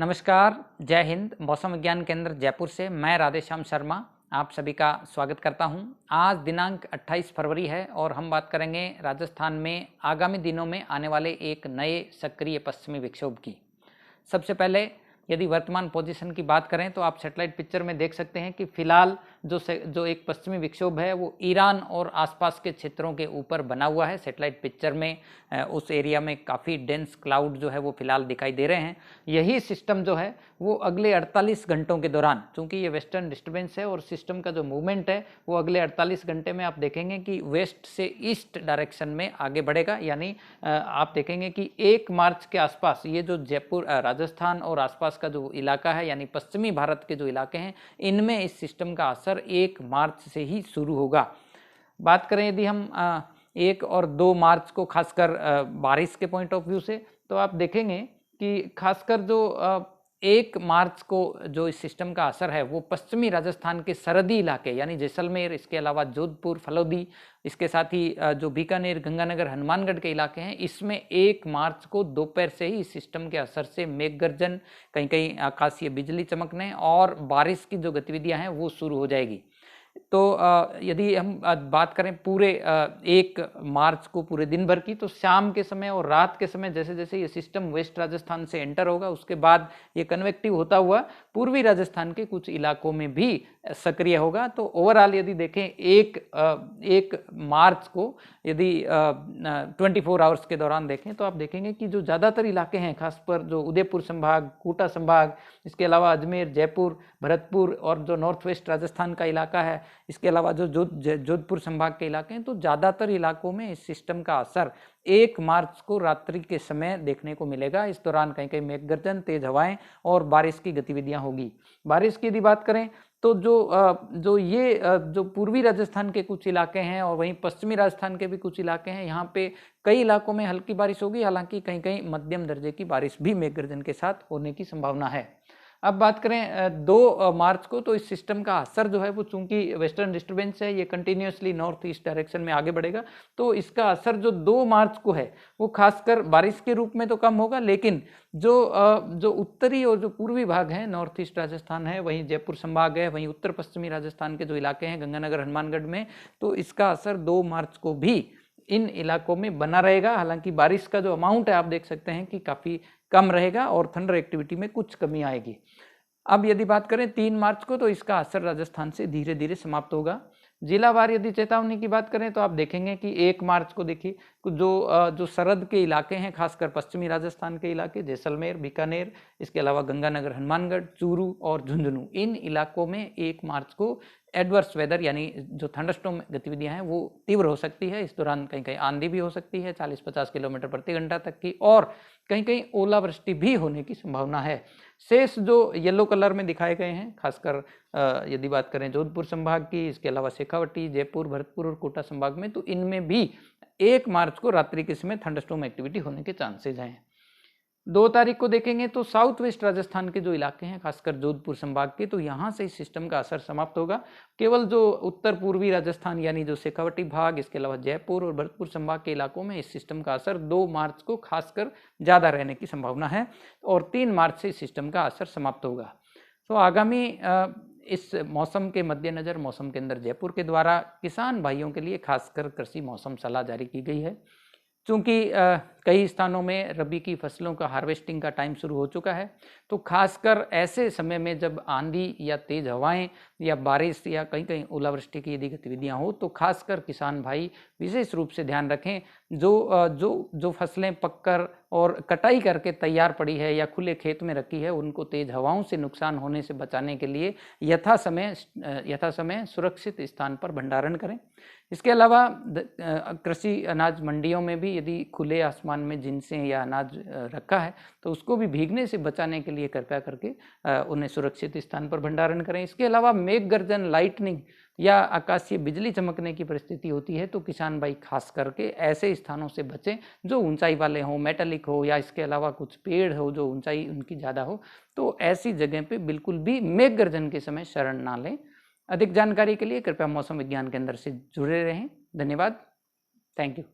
नमस्कार, जय हिंद। मौसम विज्ञान केंद्र जयपुर से मैं राधेश्याम शर्मा आप सभी का स्वागत करता हूं। आज दिनांक 28 फरवरी है और हम बात करेंगे राजस्थान में आगामी दिनों में आने वाले एक नए सक्रिय पश्चिमी विक्षोभ की। सबसे पहले यदि वर्तमान पोजीशन की बात करें तो आप सैटेलाइट पिक्चर में देख सकते हैं कि फिलहाल जो एक पश्चिमी विक्षोभ है वो ईरान और आसपास के क्षेत्रों के ऊपर बना हुआ है। सैटेलाइट पिक्चर में उस एरिया में काफ़ी डेंस क्लाउड जो है वो फिलहाल दिखाई दे रहे हैं। यही सिस्टम जो है वो अगले 48 घंटों के दौरान, चूंकि ये वेस्टर्न डिस्टर्बेंस है और सिस्टम का जो मूवमेंट है वो अगले 48 घंटे में आप देखेंगे कि वेस्ट से ईस्ट डायरेक्शन में आगे बढ़ेगा। यानी आप देखेंगे कि 1 मार्च के आसपास ये जो जयपुर, राजस्थान और आसपास का जो इलाका है यानी पश्चिमी भारत के जो इलाके हैं इनमें इस सिस्टम का असर 1 मार्च से ही शुरू होगा। बात करें यदि हम 1 और 2 मार्च को खासकर बारिश के पॉइंट ऑफ व्यू से, तो आप देखेंगे कि खासकर जो 1 मार्च को जो इस सिस्टम का असर है वो पश्चिमी राजस्थान के सरहदी इलाके यानी जैसलमेर, इसके अलावा जोधपुर, फलौदी, इसके साथ ही जो बीकानेर, गंगानगर, हनुमानगढ़ के इलाके हैं इसमें 1 मार्च को दोपहर से ही इस सिस्टम के असर से मेघ गर्जन, कहीं कहीं आकाशीय बिजली चमकने और बारिश की जो गतिविधियां हैं वो शुरू हो जाएगी। तो यदि हम बात करें पूरे 1 मार्च को पूरे दिन भर की, तो शाम के समय और रात के समय जैसे जैसे ये सिस्टम वेस्ट राजस्थान से एंटर होगा उसके बाद ये कन्वेक्टिव होता हुआ पूर्वी राजस्थान के कुछ इलाकों में भी सक्रिय होगा। तो ओवरऑल यदि देखें 1 मार्च को यदि 24 आवर्स के दौरान देखें तो आप देखेंगे कि जो ज़्यादातर इलाके हैं, खासकर जो उदयपुर संभाग, कोटा संभाग, इसके अलावा अजमेर, जयपुर, भरतपुर और जो नॉर्थ वेस्ट राजस्थान का इलाका है, इसके अलावा जो जोधपुर संभाग के इलाके हैं, तो ज़्यादातर इलाकों में इस सिस्टम का असर 1 मार्च को रात्रि के समय देखने को मिलेगा। इस दौरान कहीं कहीं मेघ गर्जन, तेज हवाएं और बारिश की गतिविधियां होगी। बारिश की यदि बात करें तो जो पूर्वी राजस्थान के कुछ इलाके हैं और वहीं पश्चिमी राजस्थान के भी कुछ इलाके हैं, यहाँ पे कई इलाकों में हल्की बारिश होगी, हालांकि कहीं कहीं मध्यम दर्जे की बारिश भी मेघ गर्जन के साथ होने की संभावना है। अब बात करें 2 मार्च को, तो इस सिस्टम का असर जो है वो चूंकि वेस्टर्न डिस्टर्बेंस है, ये कंटिन्यूसली नॉर्थ ईस्ट डायरेक्शन में आगे बढ़ेगा, तो इसका असर जो 2 मार्च को है वो खासकर बारिश के रूप में तो कम होगा, लेकिन जो उत्तरी और जो पूर्वी भाग है, नॉर्थ ईस्ट राजस्थान है, वहीं जयपुर संभाग है, वहीं उत्तर पश्चिमी राजस्थान के जो इलाके हैं गंगानगर, हनुमानगढ़ में, तो इसका असर 2 मार्च को भी इन इलाकों में बना रहेगा। हालांकि बारिश का जो अमाउंट है आप देख सकते हैं कि काफ़ी कम रहेगा और थंडर एक्टिविटी में कुछ कमी आएगी। अब यदि बात करें 3 मार्च को, तो इसका असर राजस्थान से धीरे धीरे समाप्त होगा। जिलावार यदि चेतावनी की बात करें तो आप देखेंगे कि 1 मार्च को देखिए जो सरहद के इलाके हैं, खासकर पश्चिमी राजस्थान के इलाके, जैसलमेर, बीकानेर, इसके अलावा गंगानगर, हनुमानगढ़, चूरू और झुंझुनू, इन इलाकों में 1 मार्च को एडवर्स वेदर यानी जो थंडरस्टॉर्म गतिविधियां हैं वो तीव्र हो सकती है। इस दौरान कहीं कहीं आंधी भी हो सकती है 40-50 किलोमीटर प्रति घंटा तक की, और कहीं कहीं ओलावृष्टि भी होने की संभावना है। शेष जो येलो कलर में दिखाए गए हैं, खासकर यदि बात करें जोधपुर संभाग की, इसके अलावा शेखावटी, जयपुर, भरतपुर और कोटा संभाग में, तो इनमें भी 1 मार्च को रात्रि के समय थंडरस्टॉर्म एक्टिविटी होने के चांसेज हैं। 2 तारीख को देखेंगे तो साउथ वेस्ट राजस्थान के जो इलाके हैं, खासकर जोधपुर संभाग के, तो यहाँ से इस सिस्टम का असर समाप्त होगा। केवल जो उत्तर पूर्वी राजस्थान यानी जो शेखावटी भाग, इसके अलावा जयपुर और भरतपुर संभाग के इलाकों में इस सिस्टम का असर 2 मार्च को खासकर ज़्यादा रहने की संभावना है और 3 मार्च से इस सिस्टम का असर समाप्त होगा। तो आगामी इस मौसम के मद्देनज़र मौसम केंद्र जयपुर के द्वारा किसान भाइयों के लिए खासकर कृषि मौसम सलाह जारी की गई है। चूँकि कई स्थानों में रबी की फसलों का हार्वेस्टिंग का टाइम शुरू हो चुका है, तो खासकर ऐसे समय में जब आंधी या तेज़ हवाएं या बारिश या कहीं कहीं ओलावृष्टि की यदि गतिविधियां हो, तो खासकर किसान भाई विशेष रूप से ध्यान रखें। जो फसलें पककर और कटाई करके तैयार पड़ी है या खुले खेत में रखी है, उनको तेज़ हवाओं से नुकसान होने से बचाने के लिए यथा समय सुरक्षित स्थान पर भंडारण करें। इसके अलावा कृषि अनाज मंडियों में भी यदि खुले आसमान में जिनसे या अनाज रखा है तो उसको भी भीगने से बचाने के लिए कृपया करके उन्हें सुरक्षित स्थान पर भंडारण करें। इसके अलावा मेघ गर्जन, लाइटनिंग या आकाशीय बिजली चमकने की परिस्थिति होती है तो किसान भाई खास करके ऐसे स्थानों से बचें जो ऊंचाई वाले हों, मेटालिक हो, या इसके अलावा कुछ पेड़ हो जो ऊंचाई उनकी ज़्यादा हो, तो ऐसी जगह पे बिल्कुल भी मेघ गर्जन के समय शरण ना लें। अधिक जानकारी के लिए कृपया मौसम विज्ञान केंद्र से जुड़े रहें। धन्यवाद। Thank you.